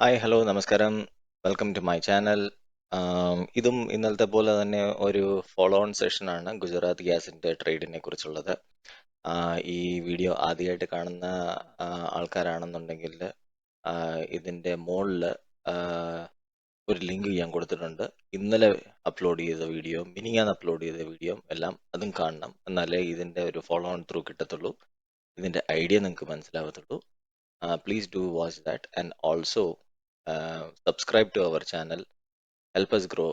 Hi hello നമസ്കാരം. Welcome to my channel. ഇതും ഇന്നലത്തെ പോലെ തന്നെ ഒരു ഫോളോ ഓൺ സെഷനാണ് ഗുജറാത്ത് ഗ്യാസിന്റെ ട്രേഡിനെ കുറിച്ചുള്ളത്. ഈ വീഡിയോ ആദ്യമായിട്ട് കാണുന്ന ആൾക്കാരാണെന്നുണ്ടെങ്കിൽ ഇതിന്റെ മുകളിൽ ഒരു ലിങ്ക് ഞാൻ കൊടുത്തിട്ടുണ്ട്. ഇന്നലെ അപ്ലോഡ് ചെയ്ത വീഡിയോ, മിനിങ്ങാന്ന് അപ്ലോഡ് ചെയ്ത വീഡിയോ എല്ലാം അതും കാണണം. എന്നാലേ ഇതിന്റെ ഒരു ഫോളോ ഓൺ ത്രൂ കിട്ടത്തുള്ളൂ, ഇതിന്റെ ഐഡിയ നിങ്ങൾക്ക് മനസ്സിലാവത്തുള്ളൂ. Please do watch that and also subscribe to our channel. Help us grow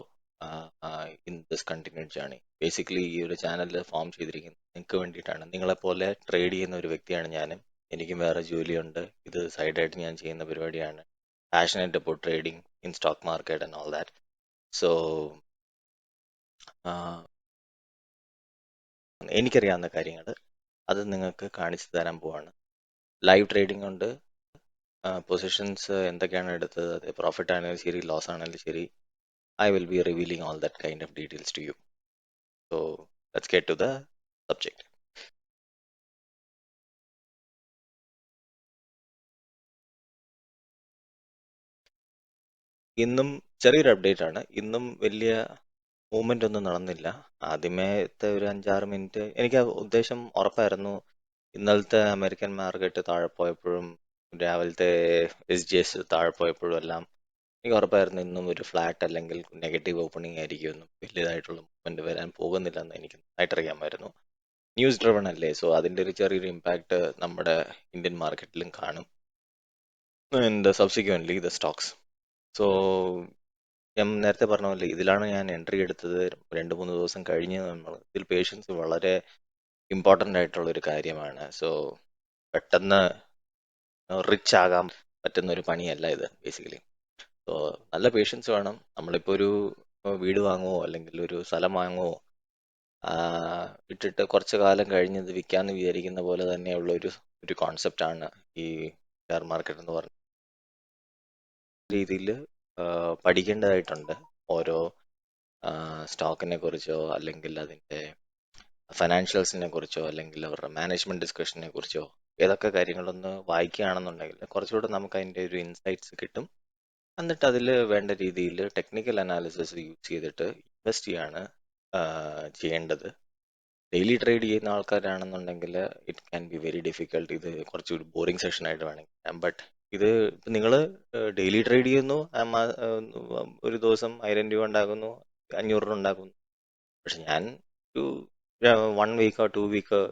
in this continued journey. Basically ഈ ഒരു ചാനൽ ഫോം ചെയ്തിരിക്കുന്നത് നിങ്ങൾക്ക് വേണ്ടിയിട്ടാണ്. നിങ്ങളെപ്പോലെ ട്രേഡ് ചെയ്യുന്ന ഒരു വ്യക്തിയാണ് ഞാനും. എനിക്കും വേറെ ജോലിയുണ്ട്. ഇത് സൈഡായിട്ട് ഞാൻ ചെയ്യുന്ന പരിപാടിയാണ്. Passionate about trading in stock market and all that. So എനിക്കറിയാവുന്ന കാര്യങ്ങൾ അത് നിങ്ങൾക്ക് കാണിച്ചു തരാൻ പോവാണ്. ലൈവ് ട്രേഡിംഗ് ഉണ്ട്. പൊസിഷൻസ് എന്തൊക്കെയാണ് എടുത്തത്, അത് പ്രോഫിറ്റ് ആണെങ്കിലും ശരി, ലോസ് ആണെങ്കിലും ശരി, I will be revealing all that kind of details to you. So let's get to the subject. ഇന്നും ചെറിയൊരു അപ്ഡേറ്റ് ആണ്. ഇന്നും വലിയ മൂവ്മെന്റ് ഒന്നും നടന്നില്ല. ആദ്യമേത്തെ ഒരു 5-6 മിനിറ്റ് എനിക്ക് ആ ഉദ്ദേശം ഉറപ്പായിരുന്നു. ഇന്നലത്തെ അമേരിക്കൻ മാർക്കറ്റ് താഴെ പോയപ്പോഴും രാവിലത്തെ SGS താഴെ പോയപ്പോഴും എല്ലാം എനിക്ക് ഉറപ്പായിരുന്നു ഇന്നും ഒരു ഫ്ലാറ്റ് അല്ലെങ്കിൽ നെഗറ്റീവ് ഓപ്പണിംഗ് ആയിരിക്കുമെന്നും വലിയതായിട്ടുള്ള മൂവ്മെന്റ് വരാൻ പോകുന്നില്ല എന്ന് എനിക്ക് നന്നായിട്ടറിയാമായിരുന്നു. ന്യൂസ് ഡ്രിവൺ അല്ലേ, സോ അതിന്റെ ഒരു ചെറിയൊരു ഇമ്പാക്ട് നമ്മുടെ ഇന്ത്യൻ മാർക്കറ്റിലും കാണും. And subsequently the stocks. So ഞാൻ നേരത്തെ പറഞ്ഞ പോലെ ഇതിലാണ് ഞാൻ എൻട്രി എടുത്തത്. 2-3 ദിവസം കഴിഞ്ഞ് ഇതിൽ പേഷ്യൻസ് വളരെ ഇമ്പോർട്ടൻ്റ് ആയിട്ടുള്ള ഒരു കാര്യമാണ്. സോ പെട്ടെന്ന് റിച്ച് ആകാൻ പറ്റുന്ന ഒരു പണിയല്ല ഇത് ബേസിക്കലി. സോ നല്ല പേഷ്യൻസ് വേണം. നമ്മളിപ്പോൾ ഒരു വീട് വാങ്ങുമോ അല്ലെങ്കിൽ ഒരു സ്ഥലം വാങ്ങുമോ ഇട്ടിട്ട് കുറച്ച് കാലം കഴിഞ്ഞ് ഇത് വിൽക്കാന്ന് വിചാരിക്കുന്ന പോലെ തന്നെയുള്ള ഒരു കോൺസെപ്റ്റ് ആണ് ഈ ഷെയർ മാർക്കറ്റ് എന്ന് പറഞ്ഞ രീതിയിൽ പഠിക്കേണ്ടതായിട്ടുണ്ട്. ഓരോ സ്റ്റോക്കിനെ കുറിച്ചോ അല്ലെങ്കിൽ അതിൻ്റെ ഫൈനാൻഷ്യൽസിനെ കുറിച്ചോ അല്ലെങ്കിൽ അവരുടെ മാനേജ്മെന്റ് ഡിസ്കഷനെ കുറിച്ചോ ഏതൊക്കെ കാര്യങ്ങളൊന്ന് വായിക്കുകയാണെന്നുണ്ടെങ്കിൽ കുറച്ചുകൂടെ നമുക്ക് അതിൻ്റെ ഒരു ഇൻസൈറ്റ്സ് കിട്ടും. എന്നിട്ട് അതിൽ വേണ്ട രീതിയിൽ ടെക്നിക്കൽ അനാലിസിസ് യൂസ് ചെയ്തിട്ട് ഇൻവെസ്റ്റ് ചെയ്യാണ് ചെയ്യേണ്ടത്. ഡെയിലി ട്രേഡ് ചെയ്യുന്ന ആൾക്കാരാണെന്നുണ്ടെങ്കിൽ it can be very difficult. ഇത് കുറച്ചൊരു ബോറിംഗ് സെഷൻ ആയിട്ട് വേണമെങ്കിൽ. ബട്ട് ഇത് നിങ്ങൾ ഡെയിലി ട്രേഡ് ചെയ്യുന്നു, ഒരു ദിവസം 1000 രൂപ ഉണ്ടാക്കുന്നു, 500 രൂപ ഉണ്ടാക്കുന്നു. പക്ഷെ ഞാൻ ഒരു 1 വീക്കോ 2 വീക്കോ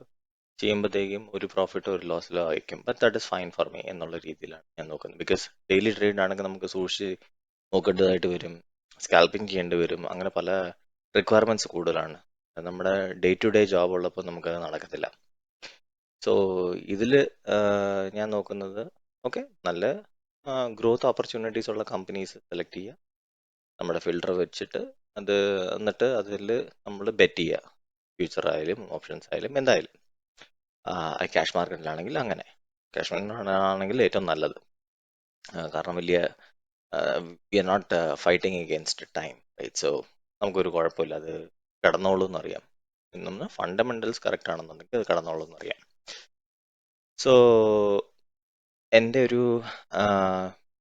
ചെയ്യുമ്പോഴത്തേക്കും ഒരു പ്രോഫിറ്റോ ഒരു ലോസിലോ ആയിരിക്കും. But that is fine for me എന്നുള്ള രീതിയിലാണ് ഞാൻ നോക്കുന്നത്. ബിക്കോസ് ഡെയിലി ട്രേഡ് ആണെങ്കിൽ നമുക്ക് സൂക്ഷിച്ച് നോക്കേണ്ടതായിട്ട് വരും, സ്കാൽപ്പിംഗ് ചെയ്യേണ്ടി വരും, അങ്ങനെ പല റിക്വയർമെന്റ്സ് കൂടുതലാണ്. നമ്മുടെ ഡേ ടു ഡേ ജോബ് ഉള്ളപ്പോൾ നമുക്കത് നടക്കത്തില്ല. സോ ഇതിൽ ഞാൻ നോക്കുന്നത് ഓക്കെ, നല്ല ഗ്രോത്ത് ഓപ്പർച്യൂണിറ്റീസ് ഉള്ള കമ്പനീസ് സെലക്ട് ചെയ്യുക, നമ്മുടെ ഫിൽട്ടർ വെച്ചിട്ട് അത്, എന്നിട്ട് അതിൽ നമ്മൾ ബെറ്റ് ചെയ്യുക. ഫ്യൂച്ചർ ആയാലും ഓപ്ഷൻസ് ആയാലും എന്തായാലും. ക്യാഷ് മാർക്കറ്റിലാണെങ്കിൽ അങ്ങനെ, ക്യാഷ് മാർക്കറ്റിലാണെങ്കിൽ ഏറ്റവും നല്ലത്. കാരണം വലിയ we are not fighting against time, right? So നമുക്കൊരു കുഴപ്പമില്ല, അത് കിടന്നോളൂ എന്നറിയാം. ഇന്നും ഫണ്ടമെന്റൽസ് കറക്റ്റ് ആണെന്നുണ്ടെങ്കിൽ അത് കിടന്നോളൂ എന്നറിയാം. സോ എൻ്റെ ഒരു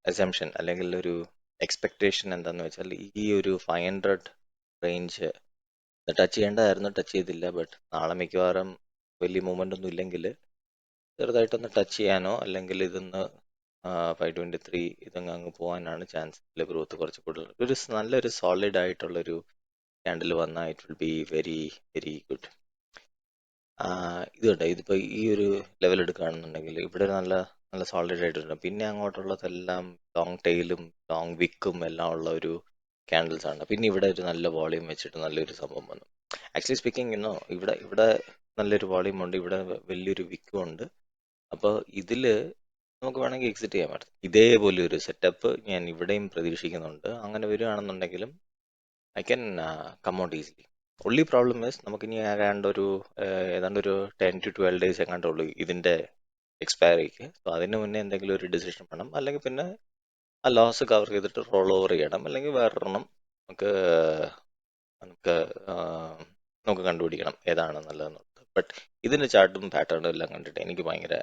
അസംഷൻ അല്ലെങ്കിൽ ഒരു എക്സ്പെക്ടേഷൻ എന്താണെന്ന് വെച്ചാൽ ഈ ഒരു 500 റേഞ്ച് ടച്ച് ചെയ്യേണ്ടതായിരുന്നു, ടച്ച് ചെയ്തില്ല. ബട്ട് നാളെ മിക്കവാറും വലിയ മൂവ്മെന്റ് ഒന്നും ഇല്ലെങ്കിൽ ചെറുതായിട്ടൊന്ന് ടച്ച് ചെയ്യാനോ അല്ലെങ്കിൽ ഇതൊന്ന് 523 ഇതങ്ങ് അങ്ങ് പോകാനാണ് ചാൻസ്. ഗ്രോത്ത് കുറച്ച് കൂടുതൽ, ഒരു നല്ലൊരു സോളിഡ് ആയിട്ടുള്ളൊരു ക്യാൻഡിൽ വന്നാൽ it will be very very good. ഇത് കണ്ടോ, ഇതിപ്പോൾ ഈ ഒരു ലെവൽ എടുക്കുകയാണെന്നുണ്ടെങ്കിൽ ഇവിടെ നല്ല നല്ല സോളിഡ് ആയിട്ടുണ്ട്. പിന്നെ അങ്ങോട്ടുള്ളതെല്ലാം ലോങ് ടെയിലും ലോങ് വിക്കും എല്ലാം ഉള്ള ഒരു ക്യാൻഡിൽസ് ആണ്. പിന്നെ ഇവിടെ ഒരു നല്ല വോളിയം വെച്ചിട്ട് നല്ലൊരു സംഭവം വന്നു. ആക്ച്വലി സ്പീക്കിംഗ് ഇവിടെ നല്ലൊരു വോളിയം ഉണ്ട്, ഇവിടെ വലിയൊരു വിക്കും ഉണ്ട്. അപ്പോൾ ഇതില് നമുക്ക് വേണമെങ്കിൽ എക്സിറ്റ് ചെയ്യാൻ പറ്റും. ഇതേപോലെ ഒരു സെറ്റപ്പ് ഞാൻ ഇവിടെയും പ്രതീക്ഷിക്കുന്നുണ്ട്. അങ്ങനെ വരികയാണെന്നുണ്ടെങ്കിലും I can come out easily. Only problem is നമുക്കിനി ഏതാണ്ട് ഒരു 10 to 12 days എങ്ങാണ്ടുള്ളൂ ഇതിന്റെ എക്സ്പയറിക്ക്. സോ അതിന് മുന്നേ എന്തെങ്കിലും ഒരു ഡിസിഷൻ വേണം, അല്ലെങ്കിൽ പിന്നെ ആ ലോസ് കവർ ചെയ്തിട്ട് റോൾ ഓവർ ചെയ്യണം, അല്ലെങ്കിൽ വേറൊരെണ്ണം നമുക്ക് നമുക്ക് നമുക്ക് കണ്ടുപിടിക്കണം ഏതാണ് നല്ലതെന്നുള്ളത്. ബട്ട് ഇതിന്റെ ചാർട്ടും പാറ്റേണും എല്ലാം കണ്ടിട്ട് എനിക്ക് ഭയങ്കര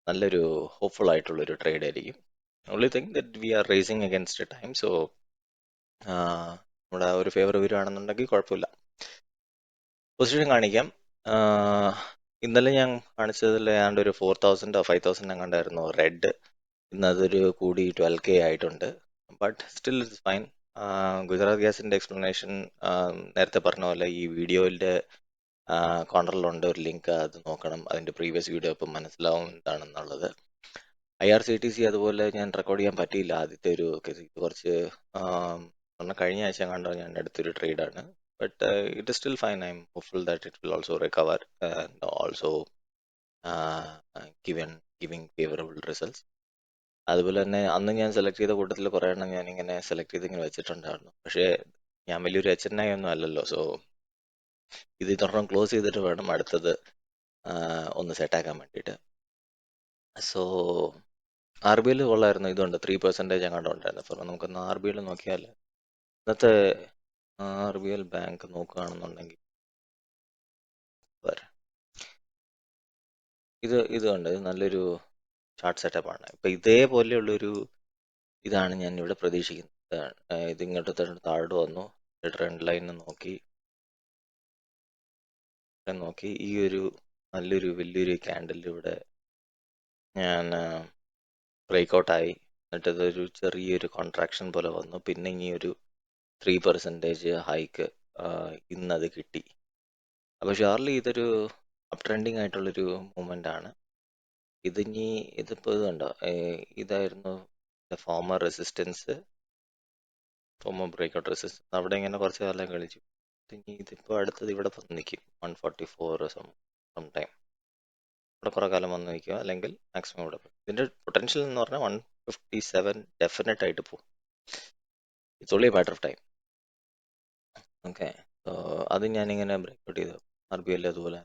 നല്ലൊരു ഹോപ്പ്ഫുൾ ആയിട്ടുള്ളൊരു ട്രേഡ് ആയിരിക്കും. only thing that we are racing against the time, so നമ്മുടെ ഒരു ഫേവർ വരുവാണെന്നുണ്ടെങ്കിൽ കുഴപ്പമില്ല. പൊസിഷൻ കാണിക്കാം. ഇന്നലെ ഞാൻ കാണിച്ചതിൽ ഏതാണ്ട് ഒരു 4,000 5,000 എങ്ങാണ്ടായിരുന്നു റെഡ്. ഇന്ന് അതൊരു കൂടി 12K ആയിട്ടുണ്ട്. But still it's fine. Gujarat ഗ്യാസിന്റെ എക്സ്പ്ലനേഷൻ നേരത്തെ പറഞ്ഞ പോലെ ഈ വീഡിയോയിലെ കോർണറിലുണ്ട് ഒരു ലിങ്ക്, അത് നോക്കണം. അതിന്റെ പ്രീവിയസ് വീഡിയോ ഇപ്പം മനസ്സിലാവും എന്താണെന്നുള്ളത്. IRCTC അതുപോലെ ഞാൻ റെക്കോർഡ് ചെയ്യാൻ പറ്റിയില്ല ആദ്യത്തെ ഒരു കേസ്. ഇത് കുറച്ച് കഴിഞ്ഞ ആഴ്ച കണ്ടോ ഞാൻ എടുത്തൊരു ട്രേഡാണ്. But it is still fine. I am hopeful that it will also recover and also giving favourable results. അതുപോലെ തന്നെ അന്ന് ഞാൻ സെലക്ട് ചെയ്ത കൂട്ടത്തിൽ കുറേ എണ്ണം ഞാനിങ്ങനെ സെലക്ട് ചെയ്ത് ഇങ്ങനെ വെച്ചിട്ടുണ്ടായിരുന്നു. പക്ഷേ ഞാൻ വലിയൊരു HNI ഒന്നും അല്ലല്ലോ. സോ ഇത് ഇതൊരെണ്ണം ക്ലോസ് ചെയ്തിട്ട് വേണം അടുത്തത് ഒന്ന് സെറ്റാക്കാൻ വേണ്ടിയിട്ട്. സോ RBL കൊള്ളായിരുന്നു. ഇതുണ്ട് 3% എങ്ങാണ്ട് ഉണ്ടായിരുന്നു. അപ്പോൾ നമുക്കൊന്ന് RBL നോക്കിയാൽ ഇന്നത്തെ RBL ബാങ്ക് നോക്കുകയാണെന്നുണ്ടെങ്കിൽ ഇത് കണ്ട് ഇത് നല്ലൊരു ചാർട്ട് സെറ്റപ്പാണ്. ഇപ്പം ഇതേപോലെയുള്ളൊരു ഇതാണ് ഞാൻ ഇവിടെ പ്രതീക്ഷിക്കുന്നത്. ഇത് ഇങ്ങോട്ട് താഴോട്ട് വന്നു, ട്രെൻഡ് ലൈൻ നോക്കി ഈ ഒരു നല്ലൊരു വലിയൊരു ക്യാൻഡിൽ ഇവിടെ ഞാൻ ബ്രേക്കൗട്ടായി. എന്നിട്ട് ഇതൊരു ചെറിയൊരു കോൺട്രാക്ഷൻ പോലെ വന്നു. പിന്നെ ഇനി ഒരു 3% ഹൈക്ക് ഇന്നത് കിട്ടി. അപ്പോൾ ഷുവർലി ഇതൊരു അപ് ട്രെൻഡിങ് ആയിട്ടുള്ളൊരു മൂവ്മെൻ്റ് ആണ്. ഇതിപ്പോൾ ഇത് കണ്ടോ, ഇതായിരുന്നു former resistance, former breakout resistance. അവിടെ ഇങ്ങനെ കുറച്ച് കാലം കളിച്ചു. ഇതിപ്പോൾ അടുത്തത് ഇവിടെ വന്ന് നിൽക്കും 144 സം ടൈം. ഇവിടെ കുറേ കാലം വന്ന് നിൽക്കുക, അല്ലെങ്കിൽ മാക്സിമം ഇവിടെ പോകും. ഇതിൻ്റെ പൊട്ടൻഷ്യൽ എന്ന് പറഞ്ഞാൽ 157 ഡെഫിനറ്റ് ആയിട്ട് പോകും. It's only A matter of time. Okay, അത് ഞാനിങ്ങനെ ബ്രേക്കൗട്ട് ചെയ്തു. RBL അതുപോലെ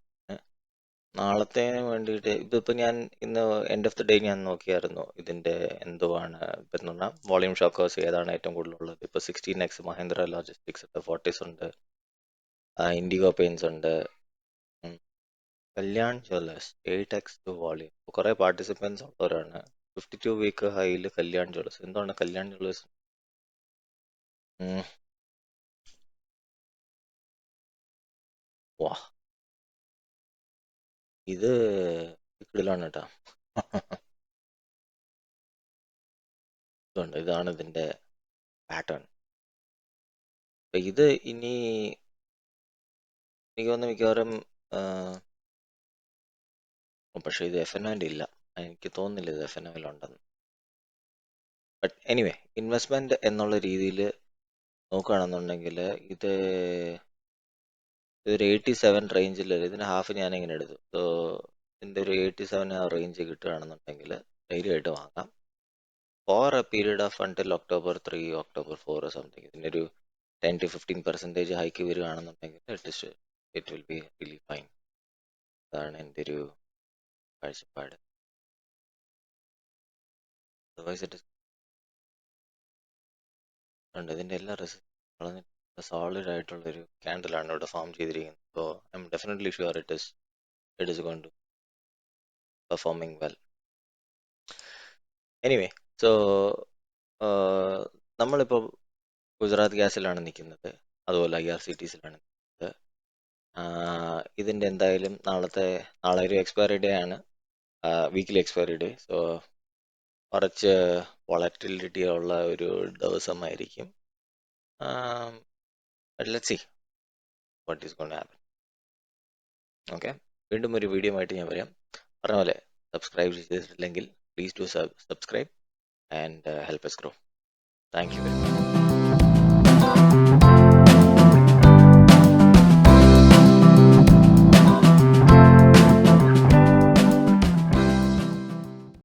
നാളത്തേന് വേണ്ടിയിട്ട് ഇതിപ്പോൾ ഞാൻ ഇന്ന് എൻഡ് ഓഫ് ദി ഡേ ഞാൻ നോക്കിയായിരുന്നു ഇതിൻ്റെ എന്തുവാണ് ഇപ്പം എന്ന് പറഞ്ഞാൽ വോളിയം ഷോക്കേഴ്സ് ഏതാണ് ഏറ്റവും കൂടുതലുള്ളത്. ഇപ്പോൾ 16X മഹേന്ദ്ര ലോജിസ്റ്റിക്സ് ഉണ്ട്, ഫോർട്ടിസ് ഉണ്ട്, ഇൻഡിഗോ പെയിൻസ് ഉണ്ട്, കല്യാൺ ജ്വല്ലേഴ്സ് 8X വോളിയം. കുറേ പാർട്ടിസിപ്പൻസ് ഉള്ളവരാണ്. 52 വീക്ക് ഹൈയിൽ കല്യാൺ ജ്വല്ലേഴ്സ്. എന്താണ് കല്യാൺ ജ്വല്ലേഴ്സ്? വാ, ഇത് കിടിലാണ് കേട്ടോ. ഇതാണ് ഇതിൻ്റെ പാറ്റേൺ. ഇത് ഇനി എനിക്ക് തോന്നുന്നു മിക്കവാറും പക്ഷേ ഇത് FNOൻ്റെ ഇല്ല, എനിക്ക് തോന്നുന്നില്ല ഇത് FNOയിലുണ്ടെന്ന്. ബട്ട് എനിവേ, ഇൻവെസ്റ്റ്മെൻറ്റ് എന്നുള്ള രീതിയിൽ നോക്കുകയാണെന്നുണ്ടെങ്കിൽ ഇതൊരു 87 റേഞ്ചിൽ, ഇതിന് ഹാഫ് ഞാനിങ്ങനെ എടുത്തു. സോ ഇതിൻ്റെ ഒരു 87 റേഞ്ച് കിട്ടുകയാണെന്നുണ്ടെങ്കിൽ ധൈര്യമായിട്ട് വാങ്ങാം. For a period of until October 3, October 4 something. ഇതിൻ്റെ ഒരു 10 to 15% ഹൈക്ക് വരികയാണെന്നുണ്ടെങ്കിൽ it will be really fine. അതാണ് എൻ്റെ ഒരു കാഴ്ചപ്പാട്. അതർവൈസ് ഇറ്റ് ഉണ്ട്. ഇതിൻ്റെ എല്ലാ റിസൾട്ടും സോളിഡ് ആയിട്ടുള്ളൊരു ക്യാൻഡിലാണ് ഇവിടെ ഫോം ചെയ്തിരിക്കുന്നത്. So I'm definitely sure it is going to performing well. Anyway, so നമ്മളിപ്പോൾ ഗുജറാത്ത് ഗ്യാസിലാണ് നിൽക്കുന്നത്, അതുപോലെ IRCTCയിലാണ് നിൽക്കുന്നത്. ഇതിൻ്റെ എന്തായാലും നാളെ ഒരു എക്സ്പയറി ഡേ ആണ്, വീക്കിലി എക്സ്പയറി ഡേ. സോ കുറച്ച് വോളറ്റിലിറ്റി ഉള്ള ഒരു ദിവസമായിരിക്കും. Let's see what is going to happen. Okay, വീണ്ടും ഒരു വീഡിയോ ആയിട്ട് ഞാൻ വരാം. പറഞ്ഞ പോലെ സബ്സ്ക്രൈബ് ചെയ്തിട്ടില്ലെങ്കിൽ please do subscribe and help us grow. Thank you very much.